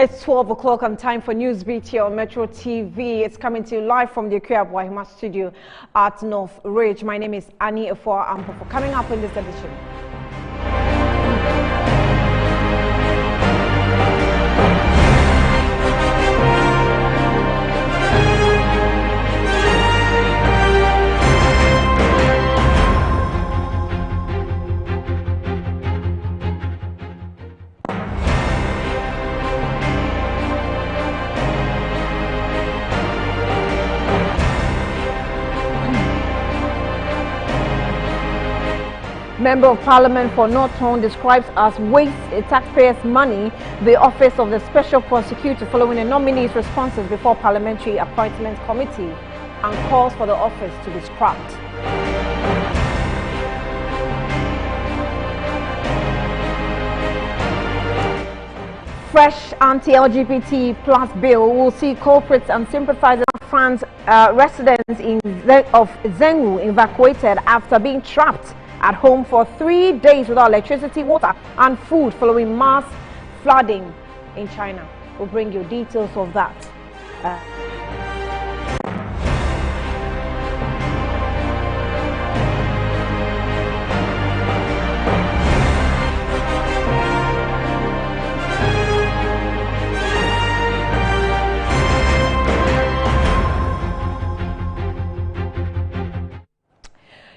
It's 12 o'clock and time for News Beat here on Metro TV. It's coming to you live from the Okuabwahima studio at North Ridge. My name is Annie Efua Ampo. Coming up in this edition. Member of Parliament for North Horn describes as waste taxpayers' money the office of the Special Prosecutor following the nominee's responses before Parliamentary Appointments Committee and calls for the office to be scrapped. Fresh anti-LGBT+ bill will see culprits and sympathizers fans residents of Zengu evacuated after being trapped at home for 3 days without electricity, water and food following mass flooding in China. We'll bring you details of that.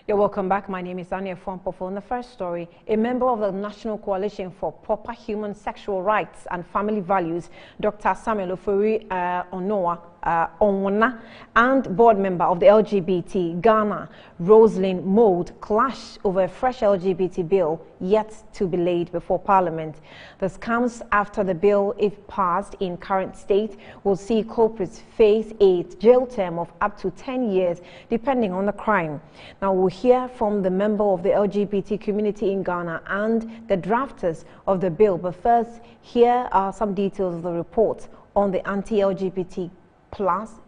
You're welcome back. My name is Ania Fompofu. On the first story, a member of the National Coalition for Proper Human Sexual Rights and Family Values, Dr. Samuel Ofori Onwona, and board member of the LGBT Ghana, ROSLYN MOULD, clashed over a fresh LGBT bill yet to be laid before Parliament. This comes after the bill, if passed in current state, will see culprits face a jail term of up to 10 years, depending on the crime. Now, we'll hear from the member of the LGBT community in Ghana and the drafters of the bill. But first, here are some details of the report on the anti-LGBT+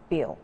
bill.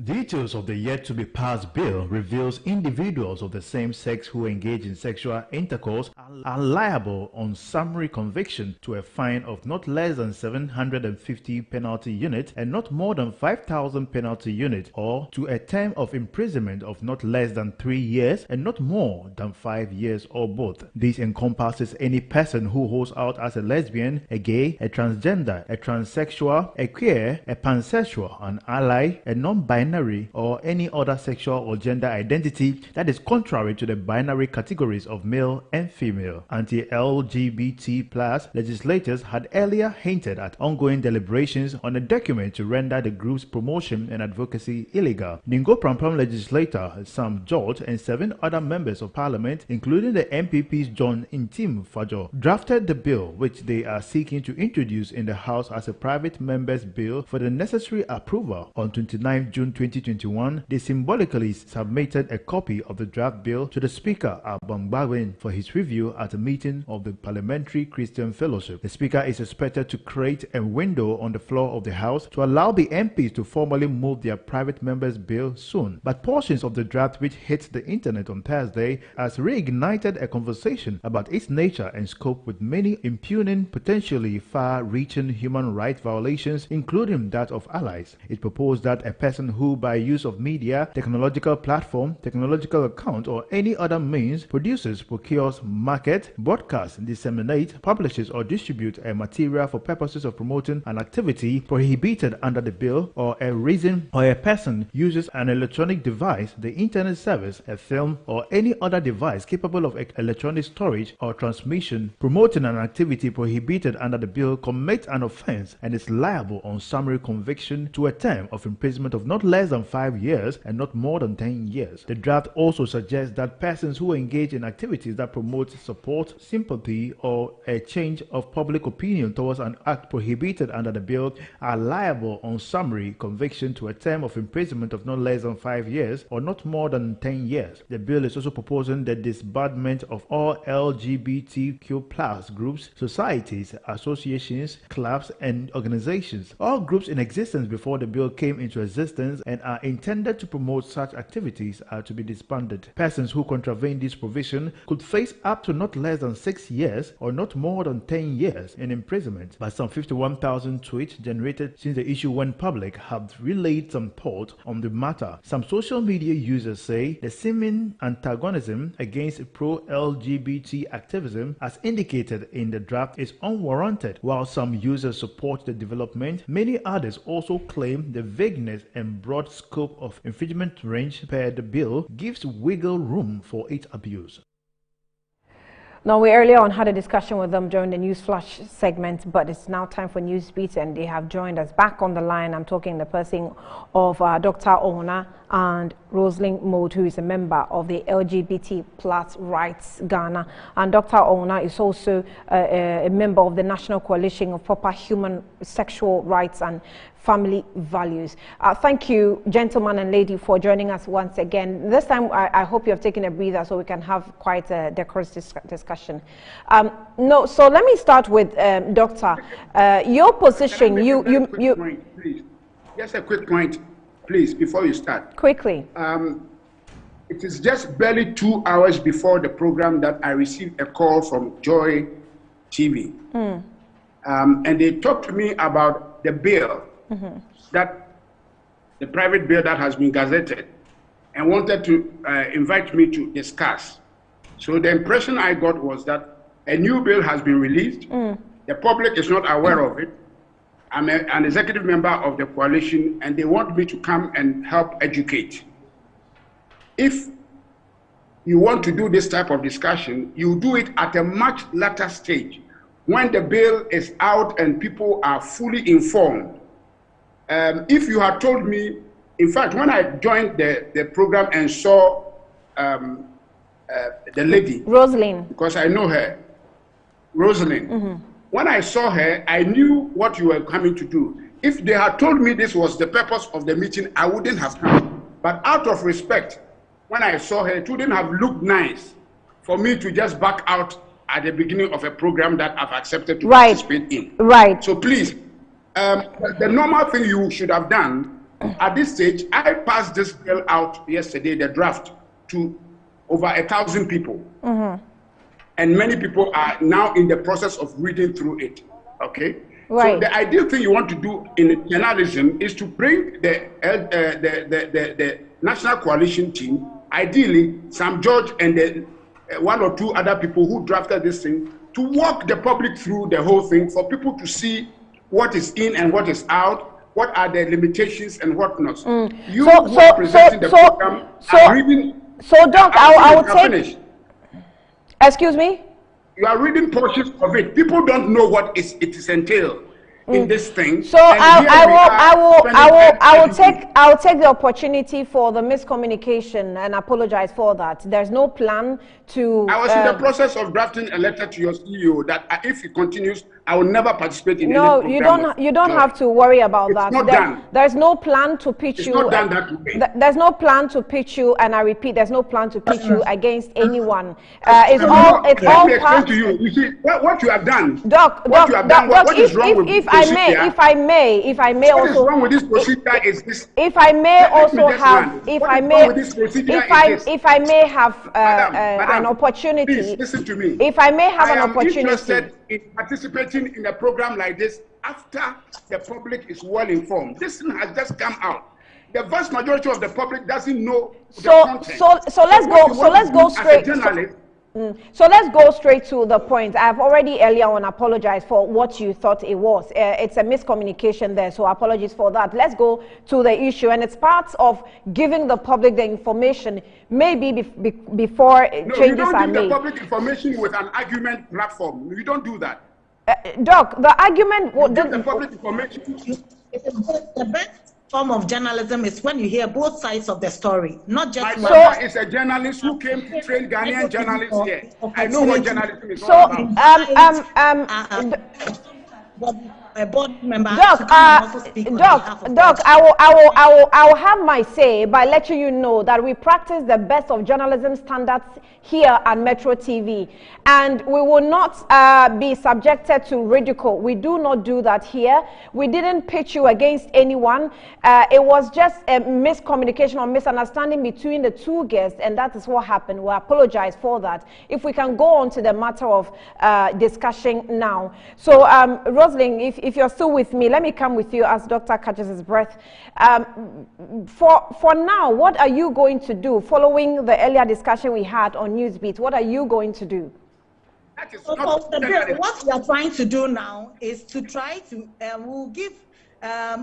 Details of the yet-to-be-passed bill reveals individuals of the same sex who engage in sexual intercourse are liable on summary conviction to a fine of not less than 750 penalty unit and not more than 5,000 penalty unit, or to a term of imprisonment of not less than 3 years and not more than 5 years, or both. This encompasses any person who holds out as a lesbian, a gay, a transgender, a transsexual, a queer, a pansexual, an ally, a non-binary, or any other sexual or gender identity that is contrary to the binary categories of male and female. Anti-LGBT+ legislators had earlier hinted at ongoing deliberations on a document to render the group's promotion and advocacy illegal. Ningo Prampram legislator Sam George and 7 other members of parliament, including the MPP's John Intim Fajo, drafted the bill, which they are seeking to introduce in the House as a private member's bill for the necessary approval. On 29 June 2021, they symbolically submitted a copy of the draft bill to the Speaker Abang for his review at a meeting of the Parliamentary Christian Fellowship. The Speaker is expected to create a window on the floor of the House to allow the MPs to formally move their private members' bill soon. But portions of the draft which hit the internet on Thursday has reignited a conversation about its nature and scope, with many impugning potentially far-reaching human rights violations, including that of allies. It proposed that a person who, by use of media, technological platform, technological account, or any other means produces, procures, market, broadcasts, disseminates, publishes, or distributes a material for purposes of promoting an activity prohibited under the bill, or a reason or a person uses an electronic device, the internet service, a film, or any other device capable of electronic storage or transmission, promoting an activity prohibited under the bill, commits an offense and is liable on summary conviction to a term of imprisonment of not less than 5 years and not more than 10 years. The draft also suggests that persons who engage in activities that promote support, sympathy, or a change of public opinion towards an act prohibited under the bill are liable on summary conviction to a term of imprisonment of not less than 5 years or not more than 10 years. The bill is also proposing the disbandment of all LGBTQ+ groups, societies, associations, clubs, and organizations. All groups in existence before the bill came into existence and are intended to promote such activities are to be disbanded. Persons who contravene this provision could face up to not not less than 6 years or not more than 10 years in imprisonment. But some 51,000 tweets generated since the issue went public have relayed some thought on the matter. Some social media users say the seeming antagonism against pro-LGBT activism as indicated in the draft is unwarranted. While some users support the development, many others also claim the vagueness and broad scope of infringement range per the bill gives wiggle room for its abuse. Now, we earlier on had a discussion with them during the News Flash segment, but it's now time for News Beat, and they have joined us back on the line. I'm talking in the person of Dr. Ona and ROSLYN MOULD, who is a member of the LGBT Plus Rights Ghana. And Dr. Ona is also a member of the National Coalition of Proper Human Sexual Rights and Family Values. Thank you, gentleman and lady, for joining us once again. This time, I hope you have taken a breather so we can have quite a decorous discussion. So let me start with Doctor. Your position, please. Just a quick point, please, before you start. Quickly. It is just barely 2 hours before the program that I received a call from Joy TV. And they talked to me about the bill, that the private bill that has been gazetted, and wanted to invite me to discuss. So the impression I got was that a new bill has been released. The public is not aware of it. I'm an executive member of the coalition, and they want me to come and help educate. If you want to do this type of discussion, you do it at a much later stage, when the bill is out and people are fully informed. If you had told me, in fact, when I joined the program and saw the lady, ROSLYN, because I know her, ROSLYN, when I saw her, I knew what you were coming to do. If they had told me this was the purpose of the meeting, I wouldn't have come. But out of respect, when I saw her, it wouldn't have looked nice for me to just back out at the beginning of a program that I've accepted to participate in. Right. So please, the normal thing you should have done at this stage, I passed this bill out yesterday, the draft, to over 1,000 people. And many people are now in the process of reading through it. Okay? Right. So the ideal thing you want to do in journalism is to bring the National Coalition team, ideally Sam George and the 1 or 2 other people who drafted this thing, to walk the public through the whole thing for people to see what is in and what is out, what are the limitations and what not. You who are presenting the program are reading. So, Doc, I will take. Finish. Excuse me? You are reading portions of it. People don't know what it is entailed in this thing. So I will take the opportunity for the miscommunication and apologize for that. There's no plan to. I was in the process of drafting a letter to your CEO that if it continues, I will never participate in any program. No, you don't have to worry about that. Not done. There's no plan to pitch you. It's not done that way. There's no plan to pitch you, and I repeat, there's no plan to pitch you against anyone. It's all part. To you. You see what you have done. Doc, what is wrong with if I may what also. What is wrong with this procedure is this. If I may also have, if I may have an opportunity. Please listen to me. If I may have an opportunity. I am interested in participating in a program like this after the public is well informed. This thing has just come out. The vast majority of the public doesn't know the content. So let's go straight. So let's go straight to the point. I've already earlier on apologized for what you thought it was. It's a miscommunication there, so apologies for that. Let's go to the issue, and it's part of giving the public the information, maybe before changes are made. You don't give the public information with an argument platform. You don't do that. Doc, the argument... the public information. The best form of journalism is when you hear both sides of the story, not just My father is a journalist who came to train Ghanaian journalists here. I know what journalism is all about. a board member Doc, to come and also speak on behalf of Doc, the I will have my say by letting you know that we practice the best of journalism standards here at Metro TV, and we will not be subjected to ridicule. We do not do that here. We didn't pitch you against anyone. It was just a miscommunication or misunderstanding between the two guests, and that is what happened. We apologize for that. If we can go on to the matter of discussion now. So, ROSLYN, if you're still with me, let me come with you as Dr. catches his breath. For now, what are you going to do following the earlier discussion we had on Newsbeat? What are you going to do? What we are trying to do now is to try to we'll give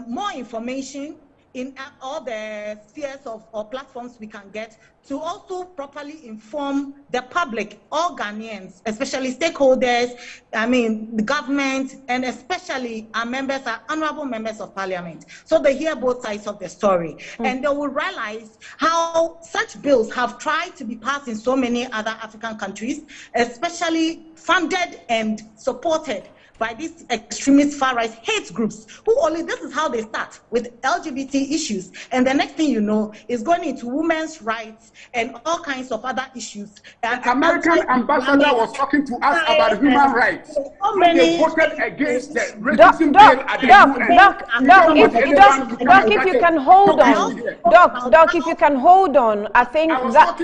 more information in all the spheres or platforms we can get to also properly inform the public, all Ghanaians, especially stakeholders, I mean, the government, and especially our members, our honorable members of parliament, so they hear both sides of the story. And they will realize how such bills have tried to be passed in so many other African countries, especially funded and supported by these extremist far-right hate groups, who only, this is how they start, with LGBT issues. And the next thing you know is going into women's rights and all kinds of other issues. The American ambassador was talking to us about human rights. They voted against the racism bill at the Doc, if you can hold on. Doc, if you can hold on, I think I was that...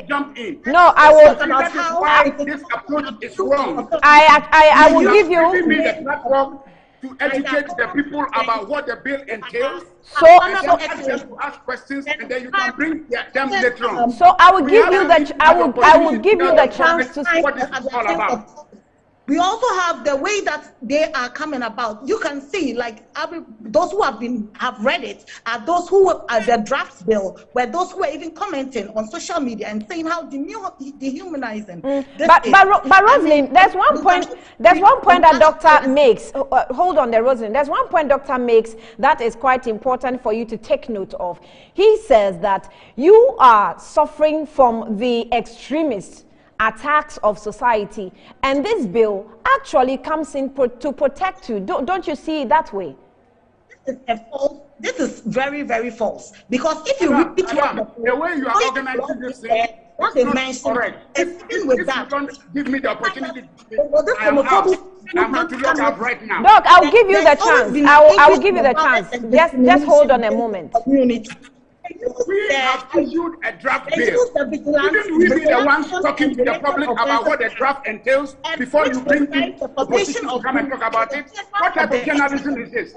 jump in. No, I will... That is why this approach is wrong. I will give you... Me the platform to educate the people about what the bill entails. So to ask questions, and then you can bring them later on. So I will give you the I will give you the chance to speak. What this is all about. We also have the way that they are coming about. You can see, like, those who have read it are those who are the draft bill, where those who are even commenting on social media and saying how dehumanizing. But ROSLYN, there's one point that Doctor makes. Hold on there, ROSLYN. There's one point Doctor makes that is quite important for you to take note of. He says that you are suffering from the extremists attacks of society, and this bill actually comes in to protect you. Don't you see it that way? This is very, very false, because if you read the way you are organizing this thing, what they mentioned, even with that, don't give me the opportunity to I'm going to look up right now. Doc, I'll give you the chance. I will give you the chance. Just hold on a moment. We have issued a draft bill. Shouldn't we be the ones talking to the public about what the draft entails before you bring the opposition to come and talk about it? What type of journalism is this?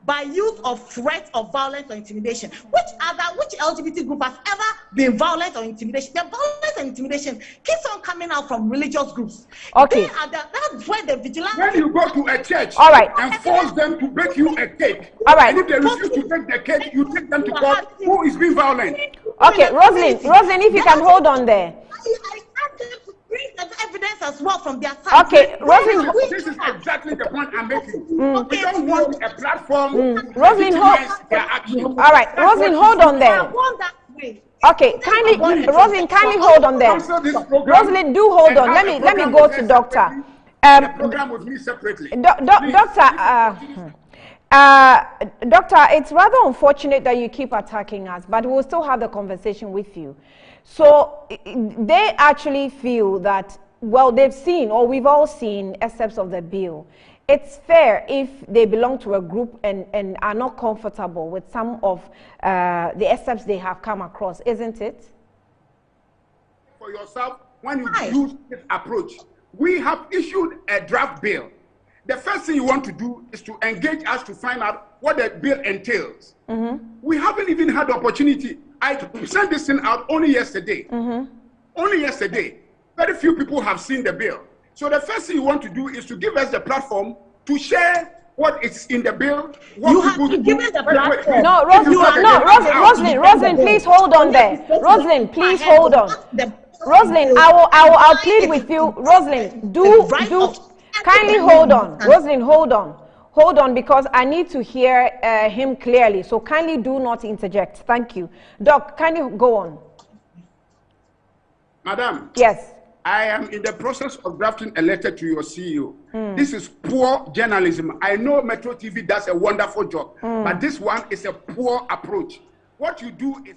By use of threats of violence or intimidation. Which LGBT group has ever been violent or intimidation? The violence and intimidation keeps on coming out from religious groups. Okay. That's where the vigilance. When you go to a church, all right, and force them to bake you a cake, all right, and if they refuse to take the cake, you take them to court. Who is being violent? Okay, ROSLYN, if you can hold on there. I asked them to bring the evidence as well from their side. Okay, ROSLYN. This is exactly the point I'm making. We don't want a platform ROSLYN, their action. all right, ROSLYN, hold on there. Okay, kindly, ROSLYN, kindly hold on there. ROSLYN, do hold on. Let me go to Doctor. The program with me separately. Doctor, it's rather unfortunate that you keep attacking us, but we'll still have the conversation with you. So they actually feel that, well, they've seen, or we've all seen, excerpts of the bill. It's fair if they belong to a group and are not comfortable with some of the excerpts they have come across, isn't it? For yourself, when you use this approach, we have issued a draft bill. The first thing you want to do is to engage us to find out what the bill entails. We haven't even had the opportunity. I sent this thing out only yesterday. Only yesterday. Very few people have seen the bill. So the first thing you want to do is to give us the platform to share what is in the bill. What you have to give us the platform. No, ROSLYN, please hold on there. ROSLYN, please hold on. ROSLYN, I'll plead with you. ROSLYN, kindly hold on. ROSLYN, hold on, because I need to hear him clearly. So kindly do not interject. Thank you. Doc, kindly go on. Madam. Yes. I am in the process of drafting a letter to your CEO. This is poor journalism. I know Metro TV does a wonderful job, but this one is a poor approach. What you do is...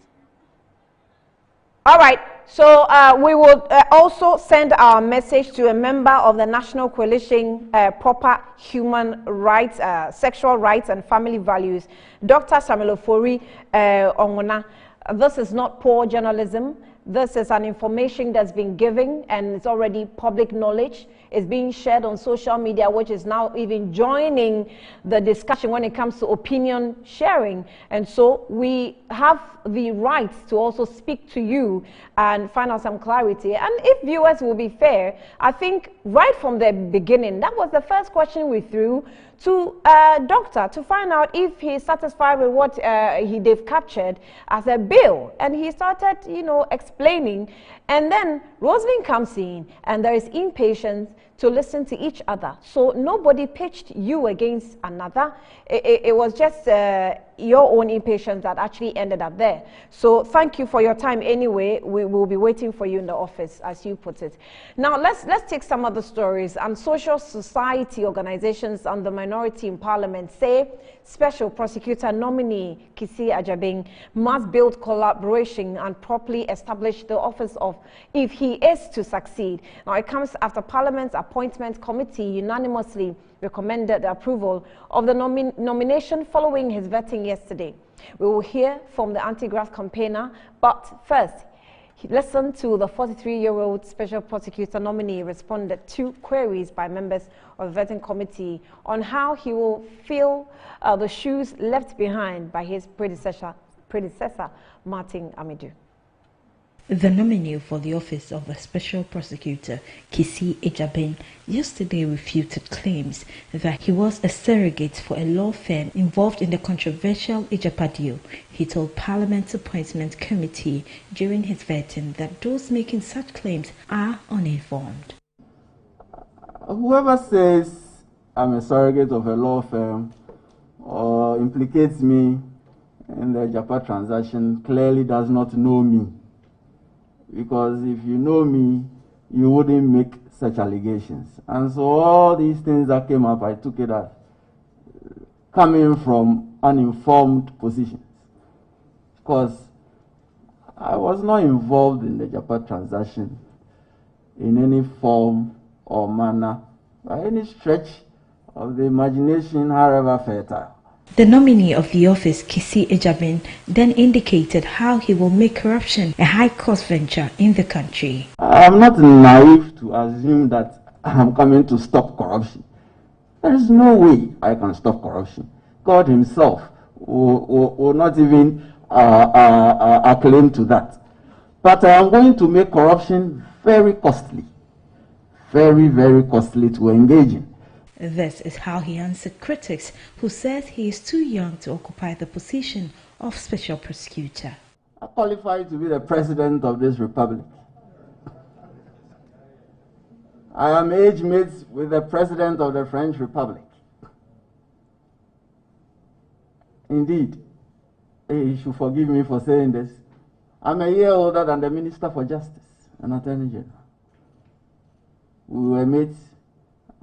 All right, so we will also send our message to a member of the National Coalition Proper Human Rights, Sexual Rights and Family Values, Dr. Samuel Ofori Ongona. This is not poor journalism. This is an information that's been given and it's already public knowledge. It's being shared on social media, which is now even joining the discussion when it comes to opinion sharing. And so we have the right to also speak to you and find out some clarity. And if viewers will be fair, I think right from the beginning, that was the first question we threw to doctor to find out if he's satisfied with what they've captured as a bill. And he started, explaining. And then ROSLYN comes in and there is impatience to listen to each other. So nobody pitched you against another. It was just your own impatience that actually ended up there. So thank you for your time anyway. We will be waiting for you in the office, as you put it. Now let's take some other stories. And social society organizations and the minority in parliament say Special Prosecutor nominee Kisi Ajabing must build collaboration and properly establish the office of if he is to succeed. Now it comes after Parliament's Appointment Committee unanimously recommended the approval of the nomination following his vetting yesterday. We will hear from the anti-graft campaigner, but first, listen to the 43-year-old Special Prosecutor nominee responded to queries by members of the vetting committee on how he will fill the shoes left behind by his predecessor Martin Amidu. The nominee for the office of the Special Prosecutor, Kisi Ajabing, yesterday refuted claims that he was a surrogate for a law firm involved in the controversial Ijapa deal. He told Parliament's Appointment Committee during his vetting that those making such claims are uninformed. Whoever says I'm a surrogate of a law firm or implicates me in the Ijapa transaction clearly does not know me. Because if you know me, you wouldn't make such allegations. And so all these things that came up, I took it as coming from uninformed positions. Because I was not involved in the Ijapa transaction in any form or manner, by any stretch of the imagination, however fertile. The nominee of the office, Kisi Ajabing, then indicated how he will make corruption a high-cost venture in the country. I'm not naive to assume that I'm coming to stop corruption. There is no way I can stop corruption. God himself will not even acclaim to that. But I am going to make corruption very costly, very, very costly to engage in. This is how he answered critics who says he is too young to occupy the position of Special Prosecutor. I qualify to be the President of this Republic. I am age mates with the President of the French Republic. Indeed, he should forgive me for saying this. I'm a year older than the Minister for Justice and Attorney General. We were mates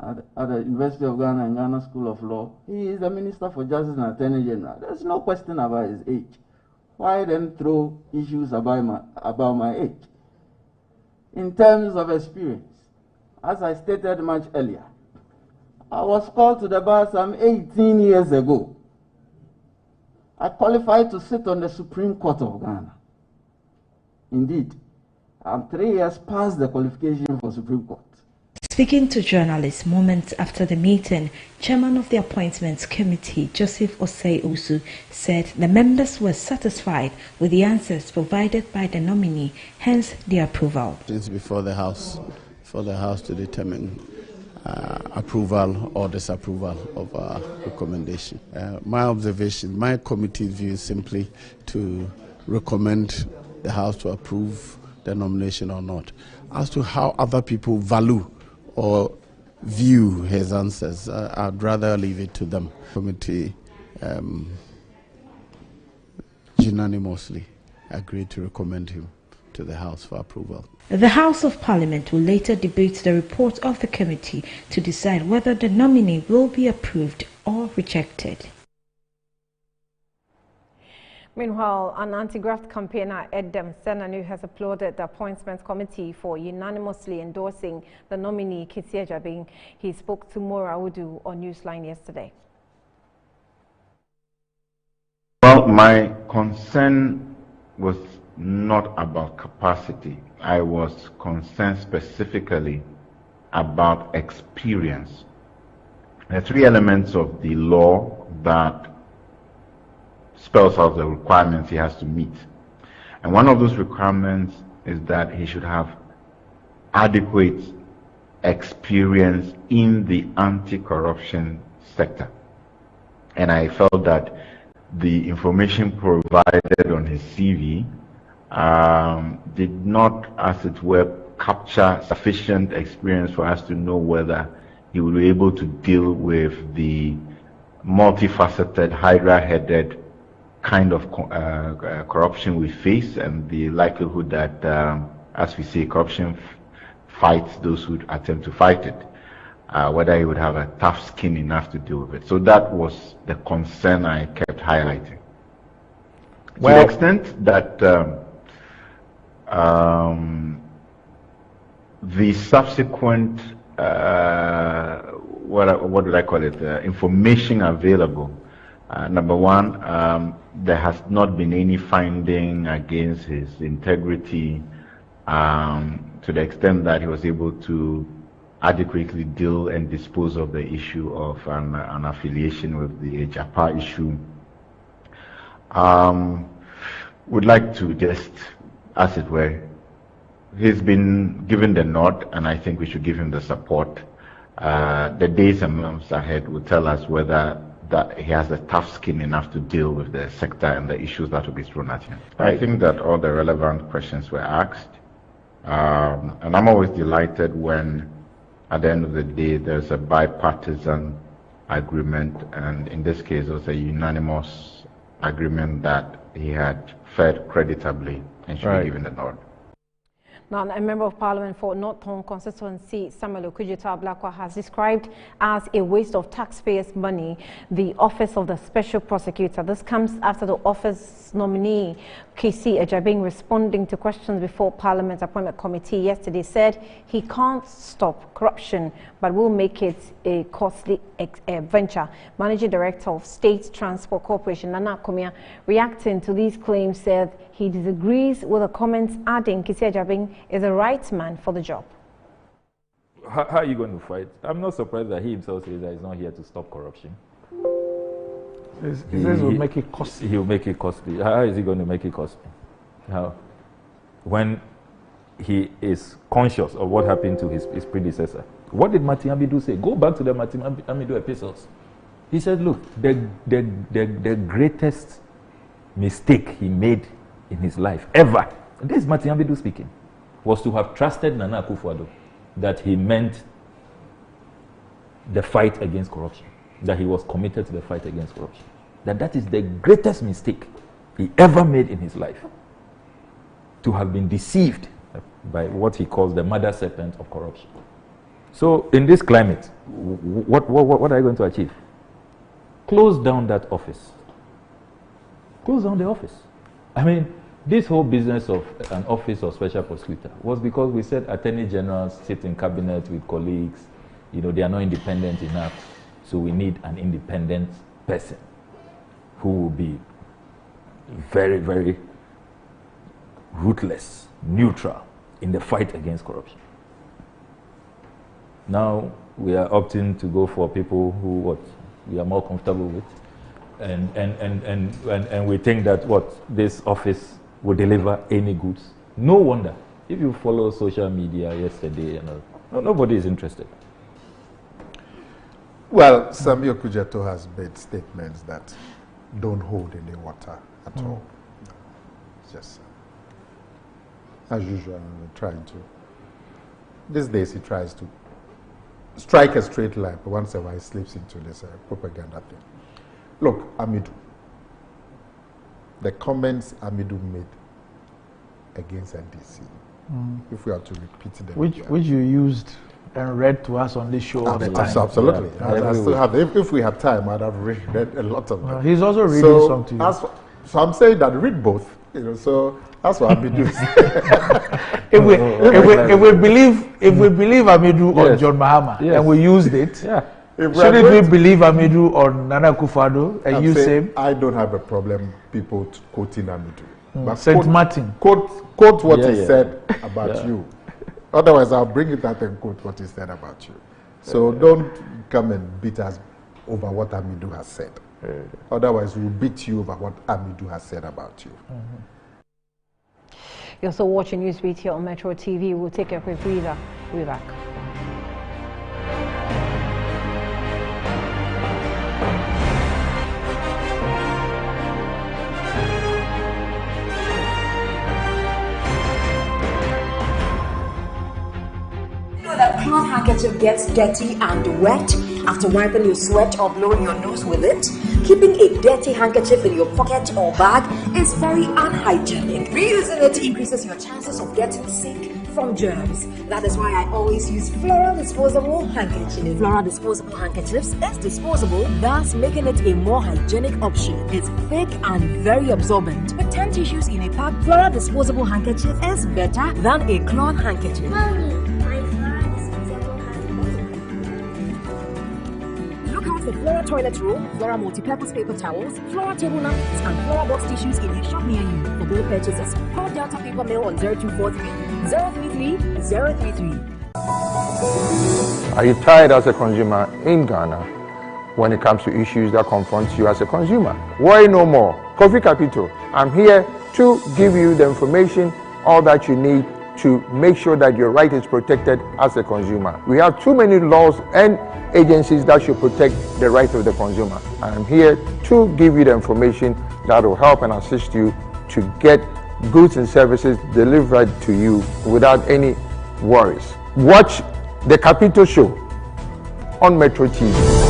at the University of Ghana and Ghana School of Law. He is the Minister for Justice and Attorney General. There's no question about his age. Why then throw issues about my age? In terms of experience, as I stated much earlier, I was called to the bar some 18 years ago. I qualified to sit on the Supreme Court of Ghana. Indeed, I'm 3 years past the qualification for Supreme Court. Speaking to journalists moments after the meeting, Chairman of the Appointments Committee, Joseph Osei Usu, said the members were satisfied with the answers provided by the nominee, hence the approval. It's before the House, to determine approval or disapproval of our recommendation. My observation, my committee's view is simply to recommend the House to approve the nomination or not. As to how other people value or view his answers, I'd rather leave it to them. Committee unanimously agreed to recommend him to the House for approval. The House of Parliament will later debate the report of the committee to decide whether the nominee will be approved or rejected. Meanwhile, an anti-graft campaigner, Edem Senanu, has applauded the appointments committee for unanimously endorsing the nominee, Kissi Ejabing. He spoke to Mora Udu on Newsline yesterday. Well, my concern was not about capacity. I was concerned specifically about experience. There are three elements of the law that spells out the requirements he has to meet. And one of those requirements is that he should have adequate experience in the anti-corruption sector. And I felt that the information provided on his CV did not, as it were, capture sufficient experience for us to know whether he will be able to deal with the multifaceted, hydra-headed kind of corruption we face, and the likelihood that, as we say, corruption fights those who attempt to fight it, whether he would have a tough skin enough to deal with it. So that was the concern I kept highlighting. Well, to the extent that the subsequent, what did I call it, information available, number one, there has not been any finding against his integrity to the extent that he was able to adequately deal and dispose of the issue of an affiliation with the Japa issue. Would like to just, as it were, he's been given the nod, and I think we should give him the support. The days and months ahead will tell us whether that he has the tough skin enough to deal with the sector and the issues that will be thrown at him. I think that all the relevant questions were asked, and I'm always delighted when, at the end of the day, there's a bipartisan agreement, and in this case, it was a unanimous agreement that he had fared creditably and should be given the nod. Now, a member of parliament for North Tongue constituency, Samuel OKUDZETO ABLAKWA, has described as a waste of taxpayers' money the office of the special prosecutor. This comes after the office nominee, Kissi Ejabing, responding to questions before Parliament Appointment Committee yesterday, said he can't stop corruption, but will make it a costly venture. Managing Director of State Transport Corporation, Nana Komia, reacting to these claims, said he disagrees with the comments, adding Kissi Ejabing is the right man for the job. How are you going to fight? I'm not surprised that he himself says that he's not here to stop corruption. He says he'll make it costly. He'll make it costly. How is he going to make it costly? How? When he is conscious of what happened to his predecessor. What did Martin Abidu say? Go back to the Martin Abidu epistles. He said, look, the greatest mistake he made in his life, ever, and this is Martin Abidu speaking, was to have trusted Nana Akufo-Addo that he meant the fight against corruption, that he was committed to the fight against corruption. That is the greatest mistake he ever made in his life, to have been deceived by what he calls the mother serpent of corruption. So in this climate, what are you going to achieve? Close down that office. Close down the office. I mean, this whole business of an office of special prosecutor was because we said attorney generals sit in cabinet with colleagues, you know, they are not independent enough, so we need an independent person who will be very, very ruthless, neutral in the fight against corruption. Now we are opting to go for people who we are more comfortable with, and we think that this office will deliver any goods. No wonder if you follow social media yesterday, nobody is interested. Well, Samuel OKUDZETO has made statements that don't hold any water at all. It's just, as usual, trying to. These days he tries to strike a straight line, but once in a while he slips into this propaganda thing. Look, Amidu, the comments Amidu made against NDC. If we are to repeat them. Which you used and read to us on this show all the time. Absolutely. Yeah. I still have, if we had time, I'd have read a lot of them. He's also reading some to you. So I'm saying that read both, you know, so that's what I've been doing. if we believe Amidu on John Mahama and we used it, shouldn't we believe Amidu on Nana Akufo-Addo and use him? I don't have a problem people quoting Amidu. But St. Martin. Quote what he said about you. Otherwise, I'll bring it out and quote what he said about you. So don't come and beat us over what Amidu has said. Otherwise, we'll beat you over what Amidu has said about you. You're still watching Newsbeat here on Metro TV. We'll take a quick breather. We'll be back. That cloth handkerchief gets dirty and wet after wiping your sweat or blowing your nose with it. Keeping a dirty handkerchief in your pocket or bag is very unhygienic. Reusing it increases your chances of getting sick from germs. That is why I always use Flora disposable handkerchiefs. Flora disposable handkerchiefs is disposable, thus making it a more hygienic option. It's thick and very absorbent. With 10 tissues in a pack, Flora disposable handkerchief is better than a cloth handkerchief. The Flora toilet roll, Flora multi-purpose paper towels, Flora table napkins, and Flora box tissues in a shop near you. For both purchases, call Delta Paper Mail on 0243 033 033. Are you tired as a consumer in Ghana when it comes to issues that confront you as a consumer? Worry no more. Kofi Capito, I'm here to give you the information, all that you need to make sure that your right is protected as a consumer. We have too many laws and agencies that should protect the right of the consumer. I'm here to give you the information that will help and assist you to get goods and services delivered to you without any worries. Watch the Capito Show on Metro TV.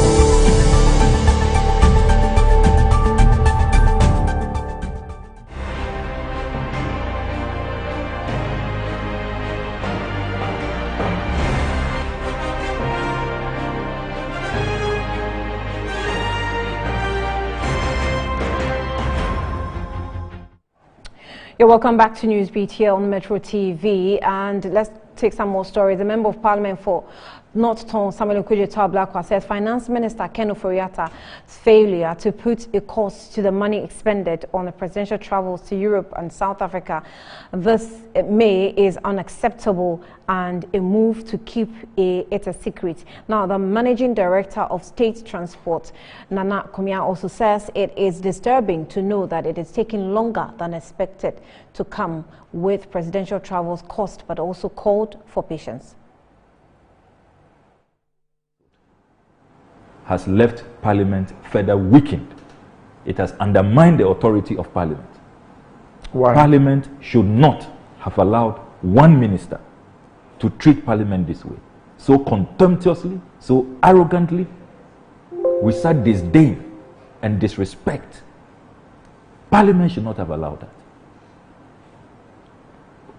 You're welcome back to Newsbeat here on Metro TV, and let's take some more stories. The Member of Parliament for North Tongue, Samuel OKUDZETO ABLAKWA, says Finance Minister Ken Ofori-Atta's failure to put a cost to the money expended on the presidential travels to Europe and South Africa this May is unacceptable and a move to keep it a secret. Now, the Managing Director of State Transport, Nana Komia, also says it is disturbing to know that it is taking longer than expected to come with presidential travels cost, but also called for patience. Has left Parliament further weakened. It has undermined the authority of Parliament. Why? Parliament should not have allowed one minister to treat Parliament this way, so contemptuously, so arrogantly, with such disdain and disrespect. Parliament should not have allowed that.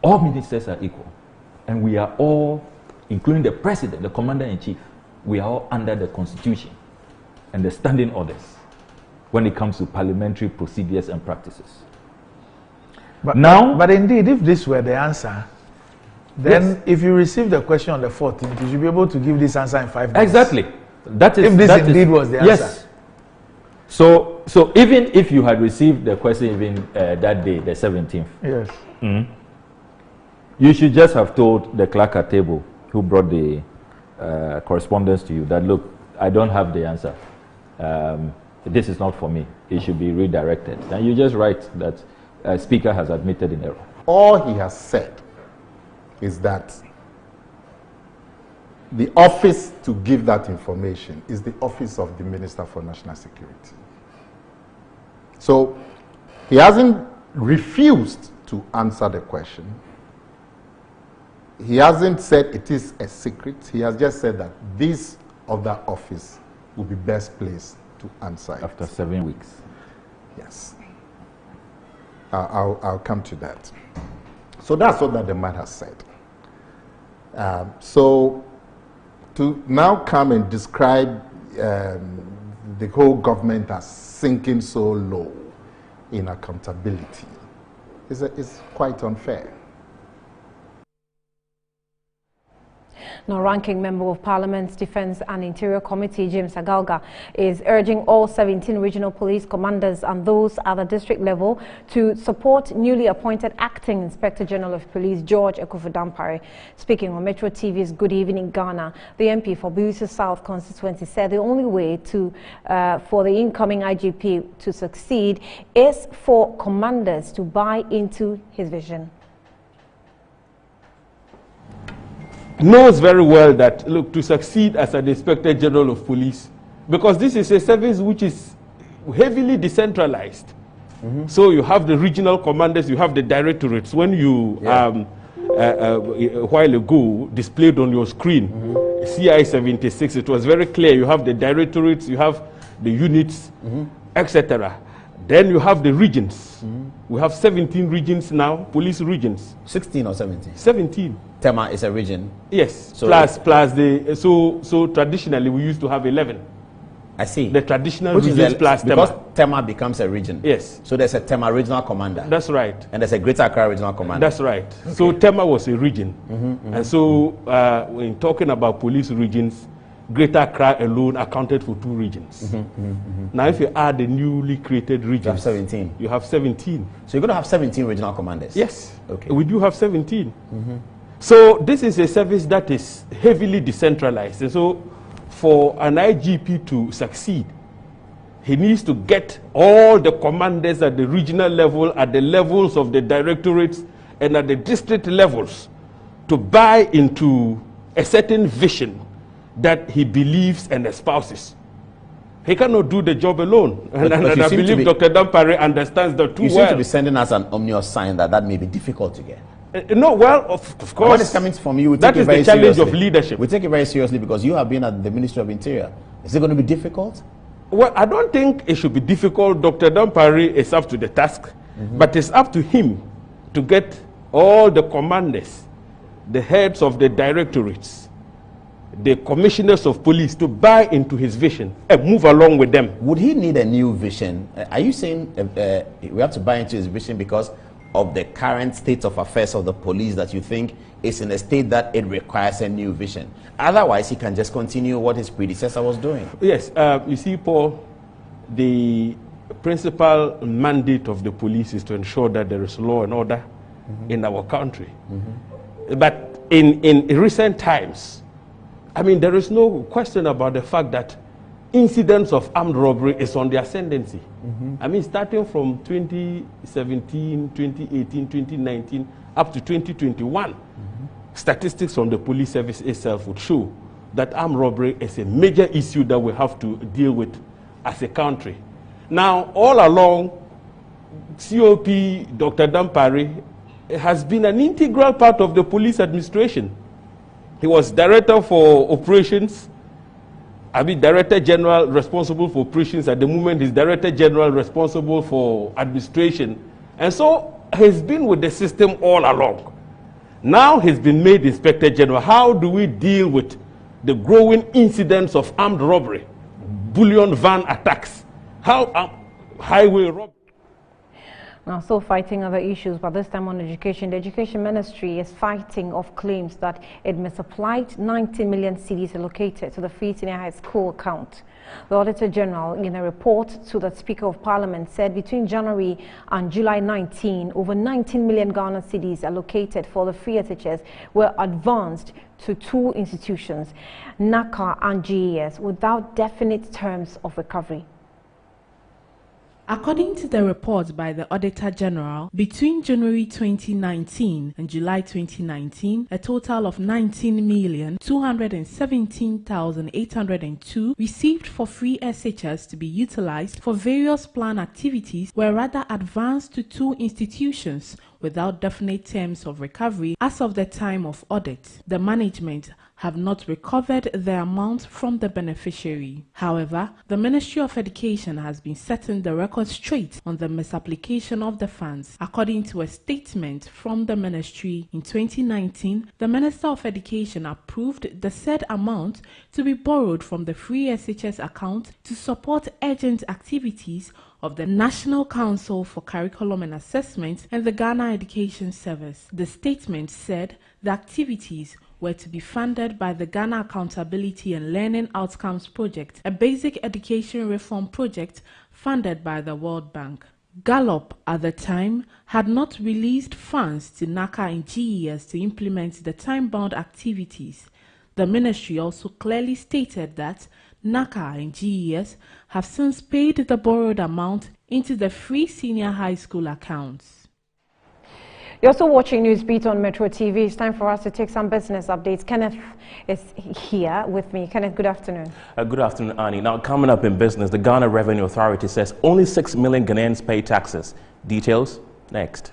All ministers are equal, and we are all, including the President, the Commander-in-Chief, we are all under the Constitution and the standing orders when it comes to parliamentary procedures and practices. But indeed, if this were the answer, then if you receive the question on the 14th, you should be able to give this answer in 5 minutes. Exactly. That is, if this indeed was the answer. Yes. So even if you had received the question even that day, the 17th, yes, you should just have told the clerk at table who brought the correspondence to you that, look, I don't have the answer. This is not for me. It should be redirected. And you just write that Speaker has admitted in error. All he has said is that the office to give that information is the office of the Minister for National Security. So he hasn't refused to answer the question. He hasn't said it is a secret. He has just said that this other office will be best placed to answer it. After 7 weeks. Yes. I'll come to that. So that's what the man has said. So to now come and describe the whole government as sinking so low in accountability is quite unfair. Now, Ranking Member of Parliament's Defence and Interior Committee, James Agalga, is urging all 17 regional police commanders and those at the district level to support newly appointed Acting Inspector General of Police, George Ekufu-Dampare. Speaking on Metro TV's Good Evening Ghana, the MP for Busi South constituency said the only way for the incoming IGP to succeed is for commanders to buy into his vision. Knows very well that, look, to succeed as an Inspector General of Police, because this is a service which is heavily decentralized. So you have the regional commanders, you have the directorates. When you, a while ago, displayed on your screen, CI 76, it was very clear. You have the directorates, you have the units, etc. Then you have the regions. We have 17 regions now, police regions. 16 or 17? 17. Tema is a region? Yes, so plus the, so traditionally we used to have 11. I see. The traditional regions plus Tema. Because Tema becomes a region. Yes. So there's a Tema regional commander. That's right. And there's a Greater Accra regional commander. That's right. Okay. So Tema was a region. And so when talking about police regions, Greater Accra alone accounted for 2 regions. Now if you add the newly created regions, you have 17. You have 17. So you're going to have 17 regional commanders? Yes. Okay. We do have 17. So this is a service that is heavily decentralized. And so for an IGP to succeed, he needs to get all the commanders at the regional level, at the levels of the directorates, and at the district levels to buy into a certain vision that he believes and espouses. He cannot do the job alone. And I believe Dr. Dampare understands that too well. You seem to be sending us an ominous sign that may be difficult to get. No, well, of course. What is coming from you, we take it very seriously. That is the challenge of leadership. We take it very seriously because you have been at the Ministry of Interior. Is it going to be difficult? Well, I don't think it should be difficult. Dr. Dampare is up to the task, but it's up to him to get all the commanders, the heads of the directorates, the commissioners of police to buy into his vision and move along with them. Would he need a new vision? Are you saying we have to buy into his vision because of the current state of affairs of the police that you think is in a state that it requires a new vision? Otherwise, he can just continue what his predecessor was doing. Yes, you see, Paul, the principal mandate of the police is to ensure that there is law and order in our country. But in recent times, I mean, there is no question about the fact that incidents of armed robbery is on the ascendancy. I mean, starting from 2017, 2018, 2019, up to 2021, statistics from the police service itself would show that armed robbery is a major issue that we have to deal with as a country. Now, all along, COP Dr. Dampare has been an integral part of the police administration. He was director for operations. Director General responsible for operations. At the moment, he's Director General responsible for administration. And so he's been with the system all along. Now he's been made Inspector General. How do we deal with the growing incidents of armed robbery, bullion van attacks, highway robbery? Now, still fighting other issues, but this time on education. The Education Ministry is fighting off claims that it misapplied 90 million cedis allocated to the Free Senior High School account. The Auditor General, in a report to the Speaker of Parliament, said between January and July 19, over 19 million Ghana cedis allocated for the free teachers were advanced to 2 institutions, NACA and GES, without definite terms of recovery. According to the report by the Auditor General, between January 2019 and July 2019, a total of 19,217,802 received for free SHS to be utilized for various plan activities were rather advanced to 2 institutions without definite terms of recovery as of the time of audit. The management have not recovered the amount from the beneficiary. However, the Ministry of Education has been setting the record straight on the misapplication of the funds. According to a statement from the ministry, in 2019, the Minister of Education approved the said amount to be borrowed from the free SHS account to support urgent activities of the National Council for Curriculum and Assessment and the Ghana Education Service. The statement said the activities were to be funded by the Ghana Accountability and Learning Outcomes Project, a basic education reform project funded by the World Bank. Gallup, at the time, had not released funds to NACA and GES to implement the time-bound activities. The ministry also clearly stated that NACA and GES have since paid the borrowed amount into the free senior high school accounts. You're also watching Newsbeat on Metro TV. It's time for us to take some business updates. Kenneth is here with me. Kenneth, good afternoon. Good afternoon, Annie. Now, coming up in business, the Ghana Revenue Authority says only 6 million Ghanaians pay taxes. Details next.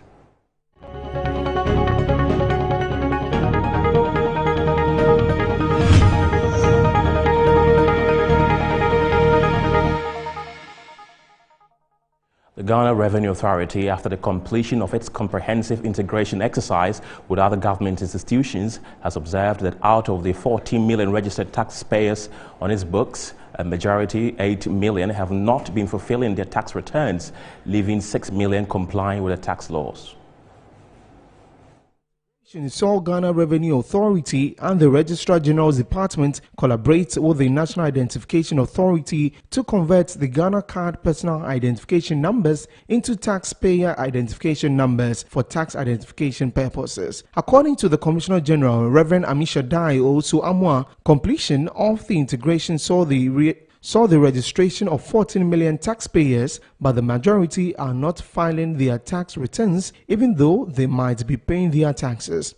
The Ghana Revenue Authority, after the completion of its comprehensive integration exercise with other government institutions, has observed that out of the 14 million registered taxpayers on its books, a majority, 8 million, have not been fulfilling their tax returns, leaving 6 million complying with the tax laws. Saw Ghana Revenue Authority and the Registrar General's Department collaborate with the National Identification Authority to convert the Ghana Card personal identification numbers into taxpayer identification numbers for tax identification purposes. According to the Commissioner General, Reverend Amisha Dai Osu Amwa, completion of the integration saw the registration of 14 million taxpayers, but the majority are not filing their tax returns, even though they might be paying their taxes.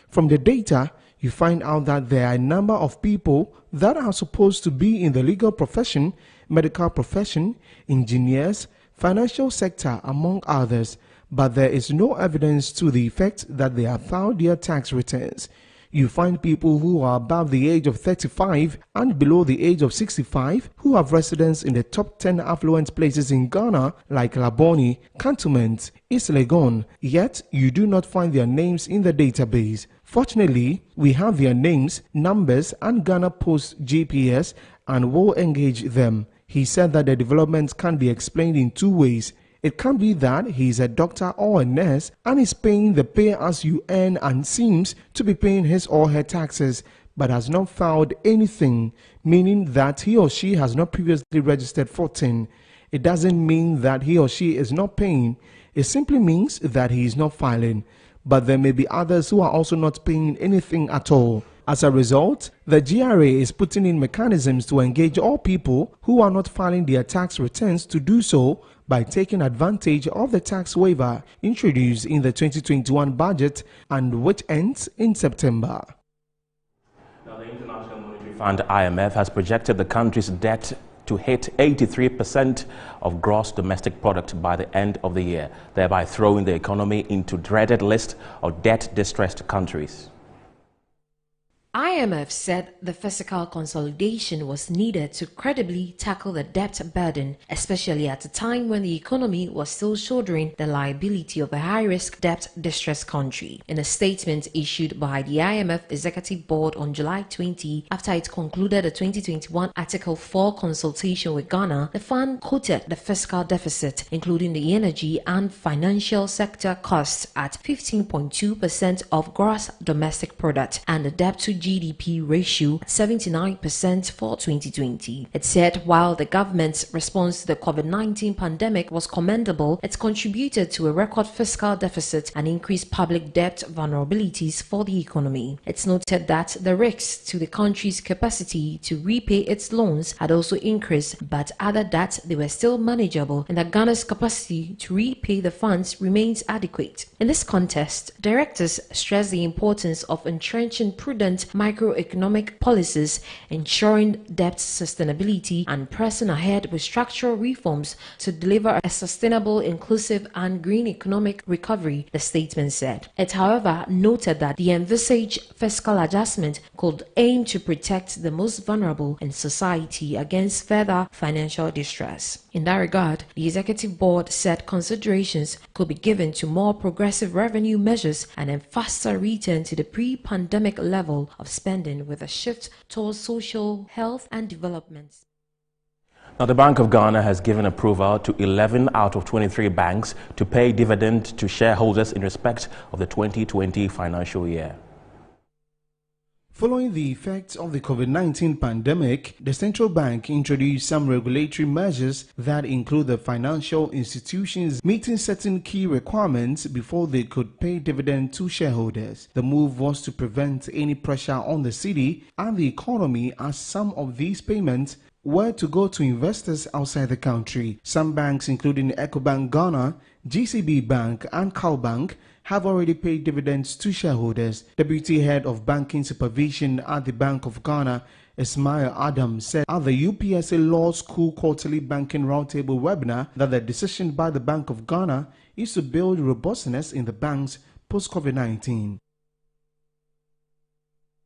From the data, you find out that there are a number of people that are supposed to be in the legal profession, medical profession, engineers, financial sector, among others, but there is no evidence to the effect that they have filed their tax returns. You find people who are above the age of 35 and below the age of 65 who have residence in the top 10 affluent places in Ghana like Laboni, Cantonment, East Legon, yet you do not find their names in the database. Fortunately, we have their names, numbers and Ghana Post GPS and will engage them. He said that the development can be explained in two ways. It can be that he is a doctor or a nurse and is paying the pay as you earn and seems to be paying his or her taxes but has not filed anything, meaning that he or she has not previously registered for 10. It doesn't mean that he or she is not paying. It simply means that he is not filing. But there may be others who are also not paying anything at all. As a result, the GRA is putting in mechanisms to engage all people who are not filing their tax returns to do so by taking advantage of the tax waiver introduced in the 2021 budget and which ends in September. Now, the International Monetary Fund, IMF, has projected the country's debt to hit 83% of gross domestic product by the end of the year, thereby throwing the economy into dreaded list of debt-distressed countries. IMF said the fiscal consolidation was needed to credibly tackle the debt burden, especially at a time when the economy was still shouldering the liability of a high-risk debt-distressed country. In a statement issued by the IMF Executive Board on July 20, after it concluded a 2021 Article 4 consultation with Ghana, the fund quoted the fiscal deficit, including the energy and financial sector costs, at 15.2% of gross domestic product and the debt to GDP ratio at 79% for 2020. It said while the government's response to the COVID-19 pandemic was commendable, it contributed to a record fiscal deficit and increased public debt vulnerabilities for the economy. It's noted that the risks to the country's capacity to repay its loans had also increased, but added that they were still manageable and that Ghana's capacity to repay the funds remains adequate. In this context, directors stressed the importance of entrenching prudent macroeconomic policies, ensuring debt sustainability, and pressing ahead with structural reforms to deliver a sustainable, inclusive, and green economic recovery, the statement said. It, however, noted that the envisaged fiscal adjustment could aim to protect the most vulnerable in society against further financial distress. In that regard, the Executive Board said considerations could be given to more progressive revenue measures and a faster return to the pre-pandemic level of spending with a shift towards social health and development. Now, the Bank of Ghana has given approval to 11 out of 23 banks to pay dividend to shareholders in respect of the 2020 financial year. Following the effects of the COVID-19 pandemic, the central bank introduced some regulatory measures that include the financial institutions meeting certain key requirements before they could pay dividend to shareholders. The move was to prevent any pressure on the city and the economy, as some of these payments were to go to investors outside the country. Some banks, including EcoBank Ghana, GCB Bank and CalBank, have already paid dividends to shareholders. Deputy Head of Banking Supervision at the Bank of Ghana, Ismail Adam, said at the UPSA Law School Quarterly Banking Roundtable webinar that the decision by the Bank of Ghana is to build robustness in the banks post-COVID-19.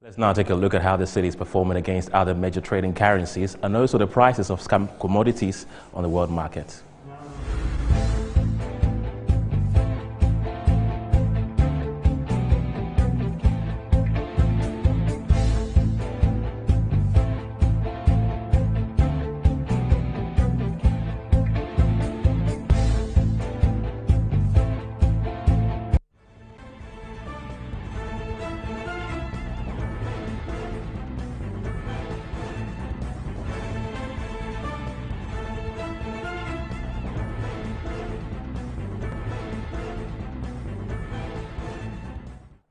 Let's now take a look at how the city is performing against other major trading currencies and also the prices of some commodities on the world market.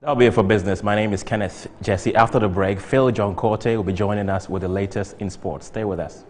That'll be it for business. My name is Kenneth Jesse. After the break, Phil John Corte will be joining us with the latest in sports. Stay with us.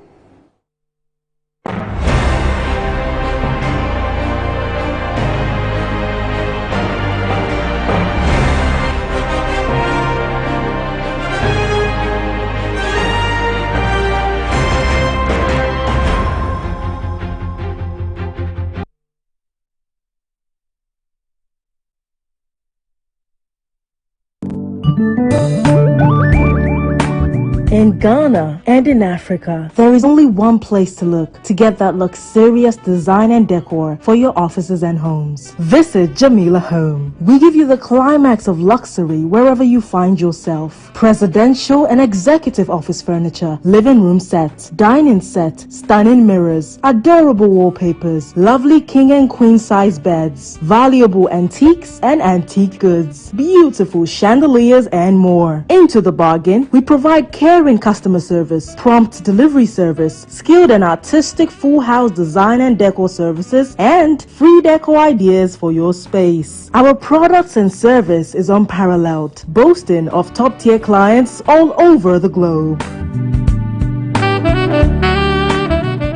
In Ghana and in Africa, there is only one place to look to get that luxurious design and decor for your offices and homes. Visit Jamila Home. We give you the climax of luxury wherever you find yourself. Presidential and executive office furniture, living room sets, dining set, stunning mirrors, adorable wallpapers, lovely king and queen size beds, valuable antiques and antique goods, beautiful chandeliers and more. Into the bargain, we provide caring customer service, prompt delivery service, skilled and artistic full house design and decor services, and free decor ideas for your space. Our products and service is unparalleled, boasting of top-tier clients all over the globe.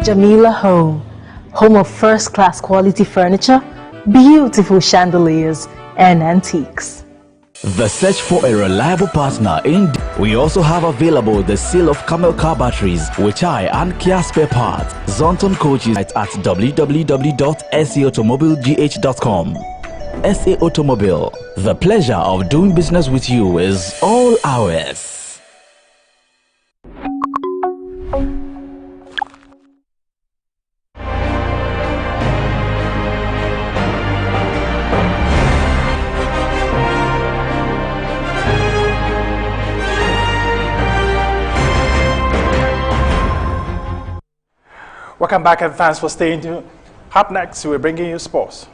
Jamila Home, home of first-class quality furniture, beautiful chandeliers, and antiques. The search for a reliable partner in. We also have available the sale of Camel car batteries, which and Kia spare parts. Zonton coaches at www.saautomobilegh.com. SA Automobile. The pleasure of doing business with you is all ours. Welcome back and thanks for staying tuned. Up next, we're bringing you sports.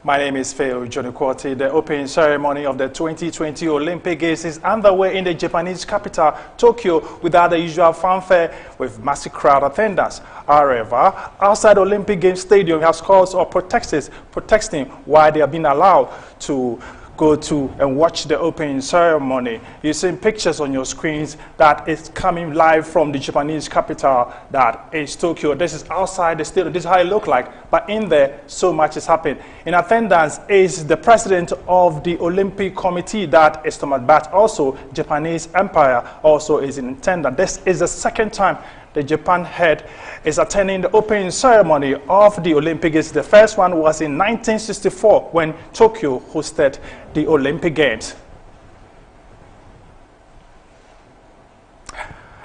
My name is Phil Johnny Kwati. The opening ceremony of the 2020 Olympic Games is underway in the Japanese capital, Tokyo, without the usual fanfare with massive crowd attendance. However, outside the Olympic Games Stadium, we have scores of protesters protesting why they have been allowed to go to and watch the opening ceremony. You're seeing pictures on your screens that is coming live from the Japanese capital, that is Tokyo. This is outside the stadium. This is how it looks like. But in there, so much is happening. In attendance is the president of the Olympic Committee, that is Thomas Bach. Also, Japanese Empire also is in attendance. This is the second time the Japan head is attending the opening ceremony of the Olympic Games. The first one was in 1964 when Tokyo hosted the Olympic Games.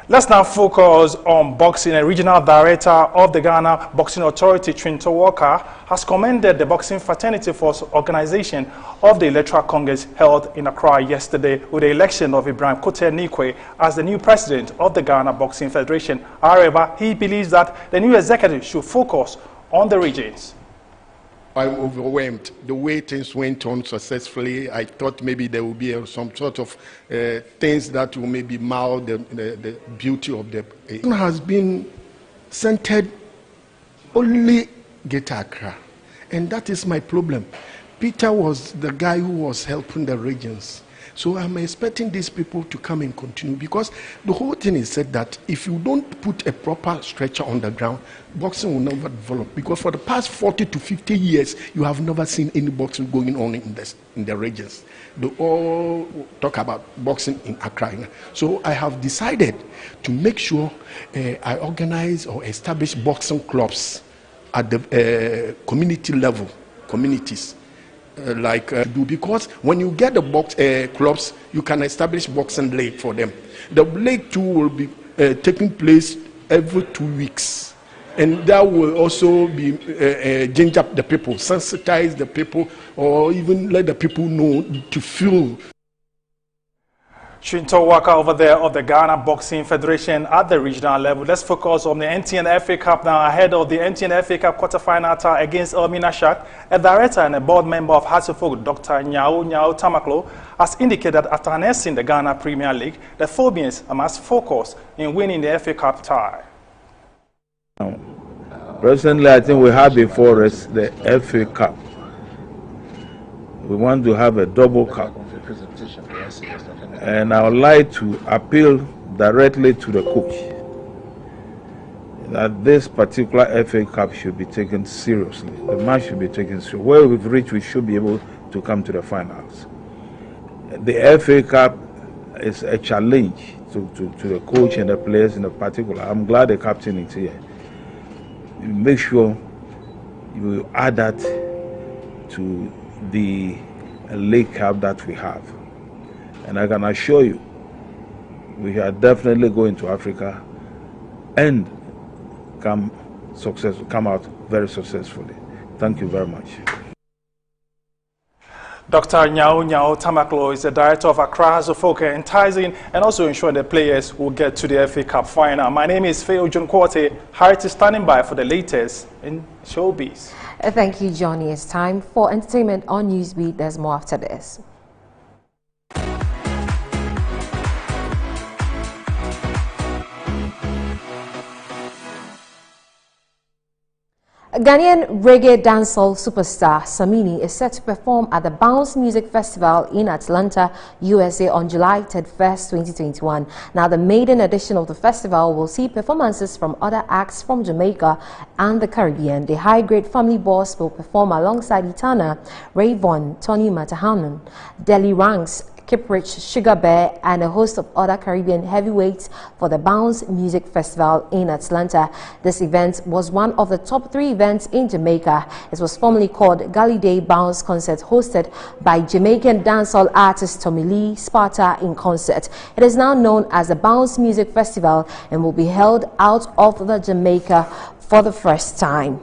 Let's now focus on boxing. A regional director of the Ghana Boxing Authority, Trinto Walker, has commended the Boxing Fraternity for organization of the Electoral Congress held in Accra yesterday with the election of Ibrahim Kote Nikwe as the new president of the Ghana Boxing Federation. However, he believes that the new executive should focus on the regions. I'm overwhelmed. The way things went on successfully, I thought maybe there will be some sort of things that will maybe mar the beauty of the... It has been centered only Greater Accra, and that is my problem. Peter was the guy who was helping the regions. So I'm expecting these people to come and continue, because the whole thing is said that if you don't put a proper structure on the ground, boxing will never develop. Because for the past 40 to 50 years, you have never seen any boxing going on in the regions. They all talk about boxing in Accra. So I have decided to make sure I organize or establish boxing clubs at the community level, communities. Because when you get the box clubs, you can establish boxing league for them. The league too will be taking place every 2 weeks, and that will also be change up the people, sensitize the people, or even let the people know to feel. Trinto Walker over there of the Ghana Boxing Federation at the regional level. Let's focus on the NTN-FA Cup now. Ahead of the NTN-FA Cup quarterfinal tie against Elmina Shak, a director and a board member of Hatsufolk, Dr. Nyao Tamaklo, has indicated that after announcing the Ghana Premier League, the Phobians must focus in winning the FA Cup tie. Presently, I think we have before us the FA Cup. We want to have a double cup. And I would like to appeal directly to the coach that this particular FA Cup should be taken seriously. The match should be taken seriously. Where we've reached, we should be able to come to the finals. The FA Cup is a challenge to the coach and the players in particular. I'm glad the captain is here. You make sure you add that to the League Cup that we have. And I can assure you, we are definitely going to Africa and come out very successfully. Thank you very much. Dr. Nyao Tamaklo is the director of Accra Hatsufolk, enticing and also ensuring the players will get to the FA Cup final. My name is Feo John Kwote. Harriet is standing by for the latest in showbiz. Thank you, Johnny. It's time for entertainment on Newsbeat. There's more after this. Ghanaian reggae dancehall superstar Samini is set to perform at the Bounce Music Festival in Atlanta, USA on July 31st, 2021. Now, the maiden edition of the festival will see performances from other acts from Jamaica and the Caribbean. The high-grade family boss will perform alongside Itana, Ray Vaughan, Tony Matahanan, Deli Ranks, Kiprich, Sugar Bear, and a host of other Caribbean heavyweights for the Bounce Music Festival in Atlanta. This event was one of the top 3 events in Jamaica. It was formerly called Galley Day Bounce Concert, hosted by Jamaican dancehall artist Tommy Lee Sparta in concert. It is now known as the Bounce Music Festival and will be held out of the Jamaica for the first time.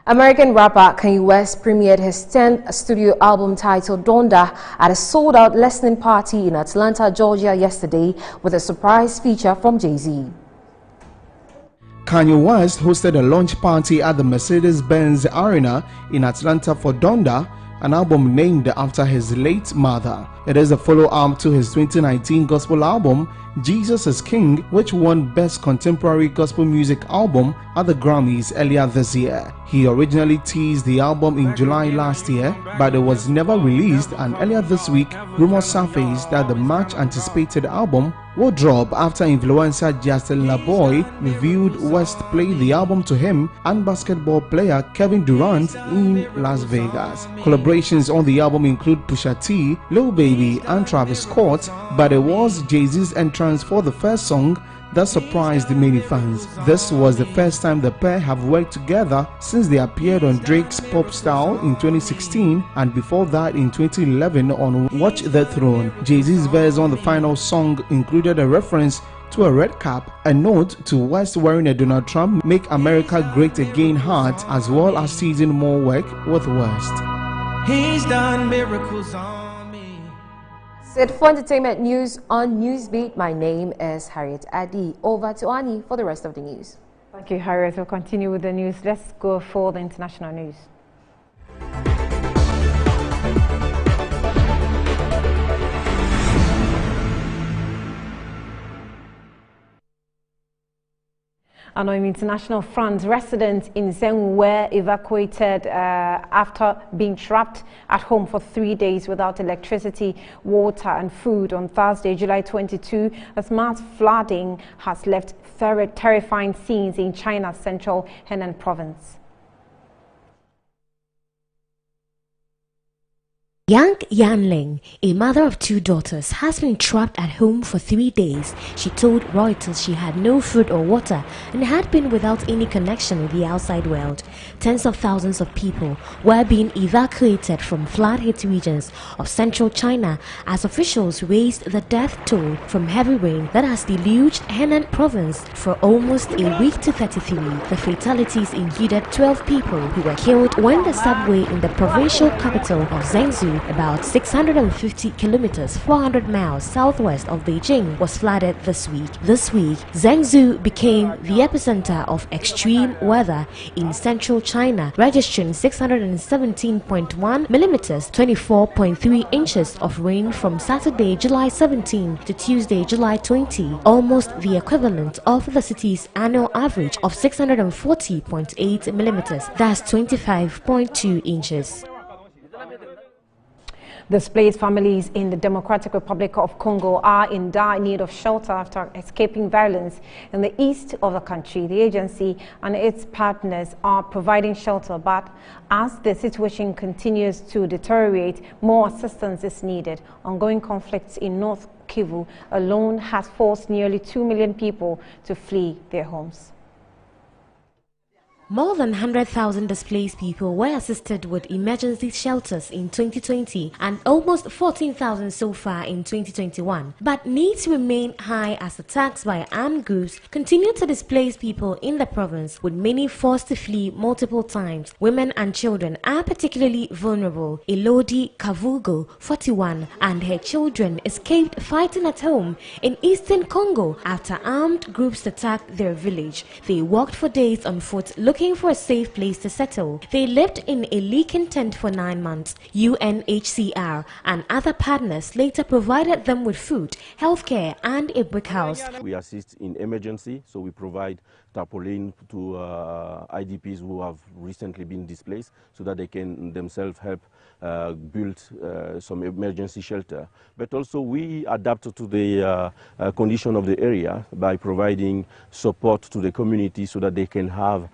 American rapper Kanye West premiered his 10th studio album titled Donda at a sold-out listening party in Atlanta, Georgia yesterday with a surprise feature from Jay-Z. Kanye West hosted a launch party at the Mercedes-Benz Arena in Atlanta for Donda, an album named after his late mother. It is a follow-up to his 2019 gospel album, Jesus is King, which won Best Contemporary Gospel Music Album at the Grammys earlier this year. He originally teased the album in July last year, but it was never released, and earlier this week, rumors surfaced that the much-anticipated album will drop after influencer Justin LaBoy revealed West played the album to him and basketball player Kevin Durant in Las Vegas. Collaborations on the album include Pusha T, Lil Baby, and Travis Scott, but it was Jay-Z's entrance for the first song that surprised many fans. This was the first time the pair have worked together since they appeared on Drake's Pop Style in 2016 and before that in 2011 on Watch the Throne. Jay-Z's verse on the final song included a reference to a red cap, a note to West wearing a Donald Trump Make America Great Again hat, as well as teasing more work with West. He's done miracles on me. So for entertainment news on Newsbeat, my name is Harriet Adi. Over to Annie for the rest of the news. Thank you, Harriet. We'll continue with the news. Let's go for the international news. On international front, residents in Zeng were evacuated after being trapped at home for 3 days without electricity, water and food on Thursday, July 22, as mass flooding has left terrifying scenes in China's central Henan province. Yang Yanling, a mother of 2 daughters, has been trapped at home for 3 days. She told Reuters she had no food or water and had been without any connection with the outside world. Tens of thousands of people were being evacuated from flood-hit regions of central China as officials raised the death toll from heavy rain that has deluged Henan province for almost a week to 33. The fatalities included 12 people who were killed when the subway in the provincial capital of Zhengzhou, about 650 kilometers 400 miles southwest of Beijing, was flooded this week. This week, Zhengzhou became the epicenter of extreme weather in central China, registering 617.1 millimeters 24.3 inches of rain from Saturday, July 17 to Tuesday, July 20, almost the equivalent of the city's annual average of 640.8 millimeters, that's 25.2 inches. Displaced families in the Democratic Republic of Congo are in dire need of shelter after escaping violence in the east of the country. The agency and its partners are providing shelter, but as the situation continues to deteriorate, more assistance is needed. Ongoing conflicts in North Kivu alone has forced nearly 2 million people to flee their homes. More than 100,000 displaced people were assisted with emergency shelters in 2020 and almost 14,000 so far in 2021. But needs remain high as attacks by armed groups continue to displace people in the province, with many forced to flee multiple times. Women and children are particularly vulnerable. Elodie Kavugo, 41, and her children escaped fighting at home in eastern Congo after armed groups attacked their village. They walked for days on foot looking for a safe place to settle. They lived in a leaking tent for 9 months. UNHCR and other partners later provided them with food, healthcare and a brick house. We assist in emergency, so we provide tarpaulin to IDPs who have recently been displaced so that they can themselves help build some emergency shelter. But also we adapt to the condition of the area by providing support to the community so that they can have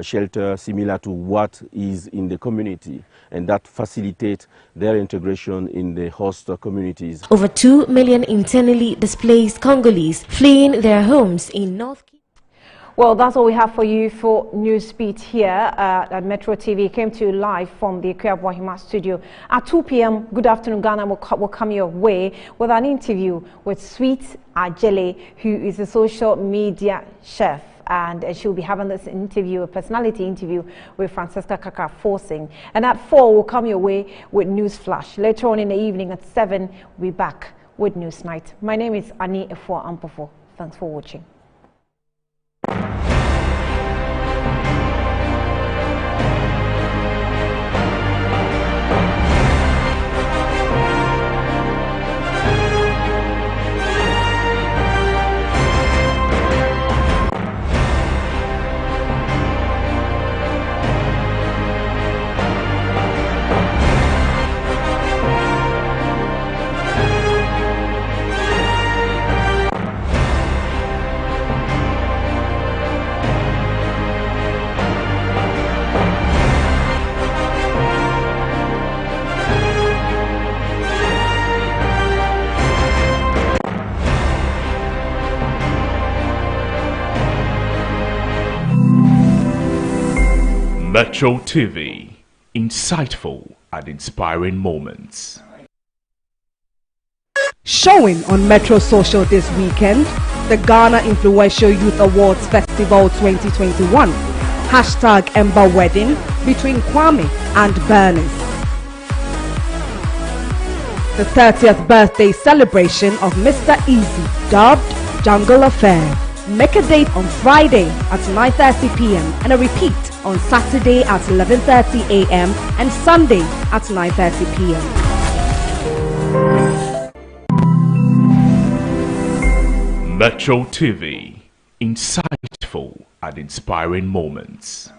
shelter similar to what is in the community, and that facilitates their integration in the host communities. Over 2 million internally displaced Congolese fleeing their homes in North. Well, that's all we have for you for Newsbeat here at Metro TV. Came to you live from the Ikuya studio. At 2 p.m., Good Afternoon Ghana will come your way with an interview with Sweet Ajele, who is a social media chef. And she'll be having this interview, a personality interview with Francesca Kaka Forcing. And at 4, we'll come your way with News Flash. Later on in the evening at 7, we'll be back with News Night. My name is Annie Efua Ampofo. Thanks for watching. Metro TV, insightful and inspiring moments. Showing on Metro Social this weekend, the Ghana Influential Youth Awards Festival 2021. Hashtag Ember Wedding between Kwame and Bernice. The 30th birthday celebration of Mr. Easy, dubbed Jungle Affair. Make a date on Friday at 9:30 p.m. and a repeat on Saturday at 11:30 a.m. and Sunday at 9:30 p.m. Metro TV, insightful and inspiring moments.